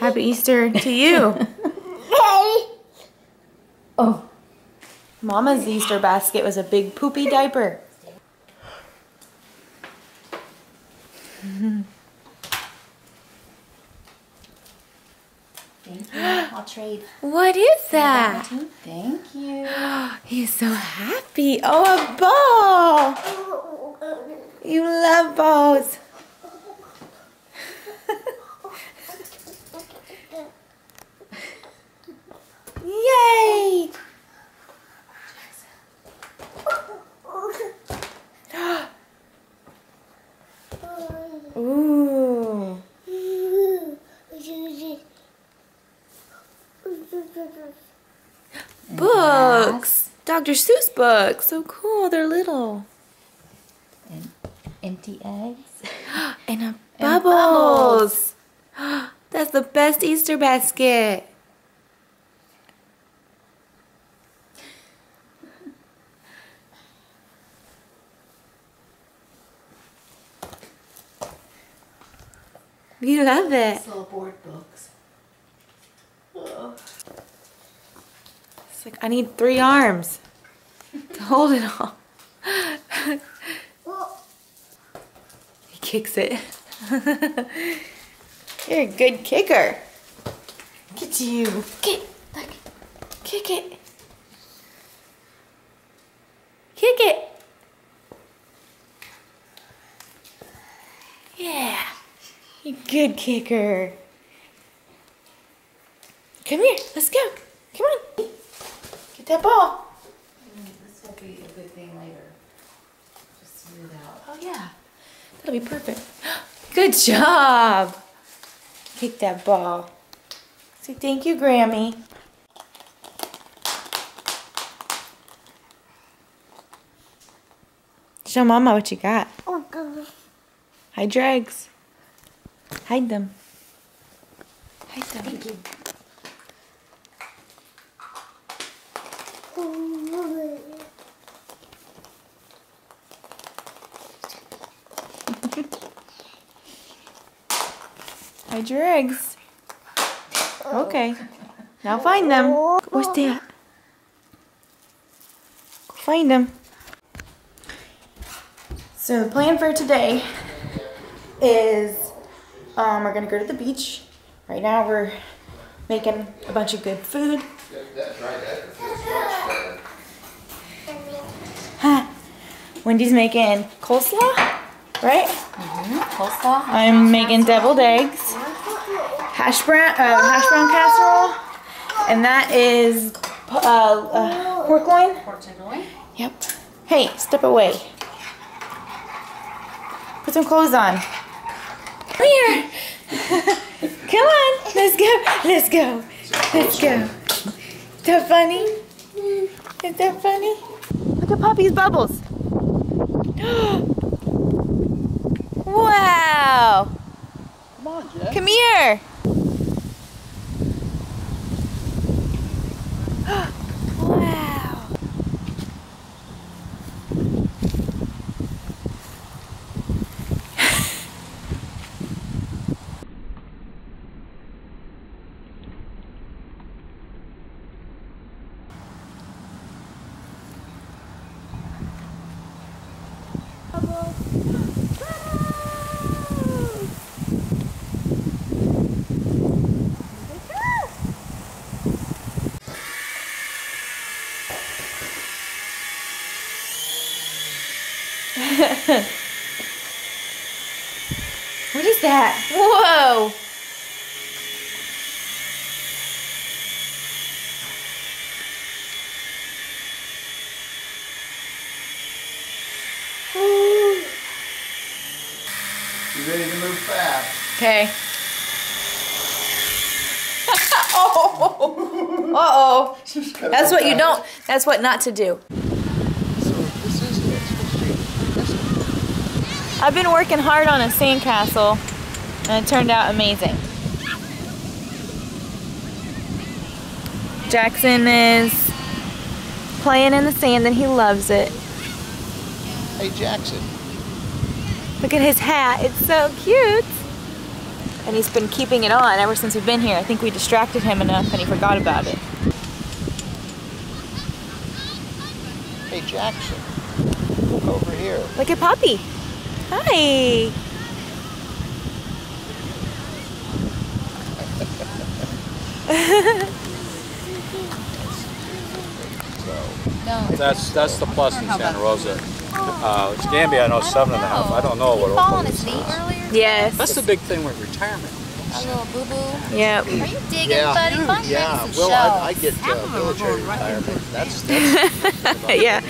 Happy Easter to you. Oh. Mama's Easter basket was a big poopy diaper. Thank you. I'll trade. What is that? Thank you. He's so happy. Oh, a ball. You love balls. Yay! Ooh. Books. Dr. Seuss books. So cool. They're little. And empty eggs. And bubbles. That's the best Easter basket. You love it. It's little board books. Oh. It's like I need 3 arms to hold it all. He kicks it. You're a good kicker. Look at you. Look. Kick it. Kick it. Yeah. You good kicker. Come here. Let's go. Come on. Get that ball. This will be a good thing later. Just smooth out. Oh yeah. That'll be perfect. Good job. Kick that ball. Say thank you, Grammy. Show Mama what you got. Hide your eggs. Hide them. Hide them. Thank you. Hide your eggs. Okay. Now find them. Where's Dad? Go find them. So the plan for today is we're gonna go to the beach. Right now we're making a bunch of good food. Huh. Wendy's making coleslaw, right? Coleslaw. I'm making deviled eggs, hash brown casserole, and that is pork loin. Pork tenderloin. Yep. Hey, step away. Put some clothes on. Come here. Come on. Let's go. Let's go. Let's go. Is that funny? Is that funny? Look at Poppy's bubbles. Wow. Come on, Jeff. Come here. Wow. What is that? Whoa! You ready to move fast? Okay. Oh! Uh-oh. That's what you don't, that's what not to do. So this is it. I've been working hard on a sandcastle, and it turned out amazing. Jackson is playing in the sand and he loves it. Hey Jackson. Look at his hat, it's so cute. And he's been keeping it on ever since we've been here. I think we distracted him enough and he forgot about it. Hey, Jackson. Look over here. Look at Poppy. Hi. That's the plus in Santa Rosa. Escambia, I know 7.5. I don't know what Oakland is. Yes. That's the big thing with retirement. A little boo-boo. Yep. Are you digging, buddy? Find Yeah, some well, shells. I get military retirement. That's Yeah.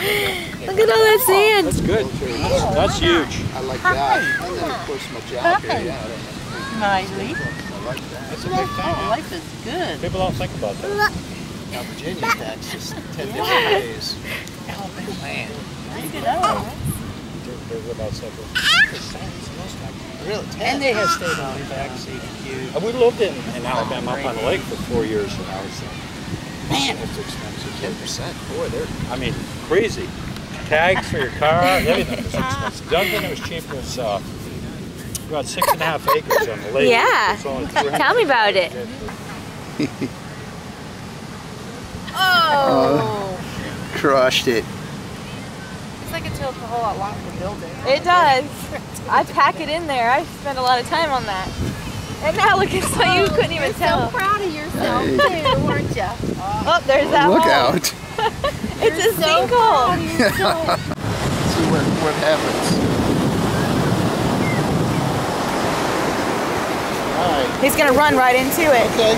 Look at all that sand. That's good. That's huge. I like that. And then, of course, my job here. Yeah, I don't know. Miley. I like that. That's a big thing. Oh, life is good. People don't think about that. Now, Virginia taxes 10 different days. Man. Look it up. There's about 7%. Really? 10? And they have state on tax. We lived in Alabama up on the lake for 4 years, and I was like, man, it's expensive. 10%. Boy, they're... I mean, crazy. Tags for your car, everything was expensive. Duncan, it was cheap. It was about 6.5 acres on the lake. Yeah. It's only 300. Tell me about it. Oh! Crushed it. It's like it took a whole lot longer to build it. It does. I pack it in there. I spend a lot of time on that. And now look, it's like you couldn't even tell. So proud of yourself too, weren't you? Oh, there's that Look hole. out. It's a sinkhole. See what happens. All right. He's gonna run right into it. Okay.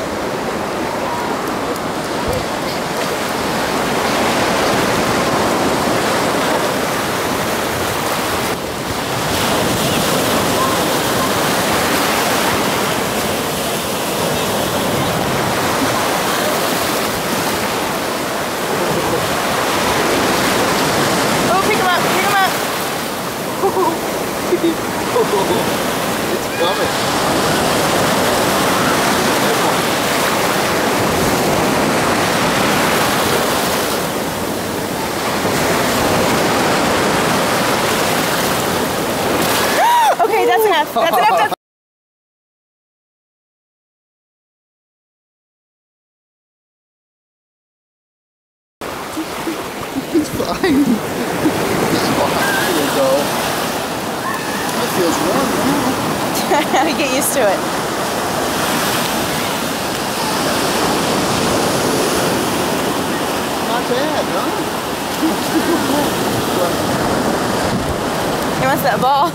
Oh, pick him up, pick him up. It's coming. Okay, that's enough. That's enough. That's It's fine. It's fine. There you go. That feels warm now. Get used to it. Not bad, huh? He wants that ball.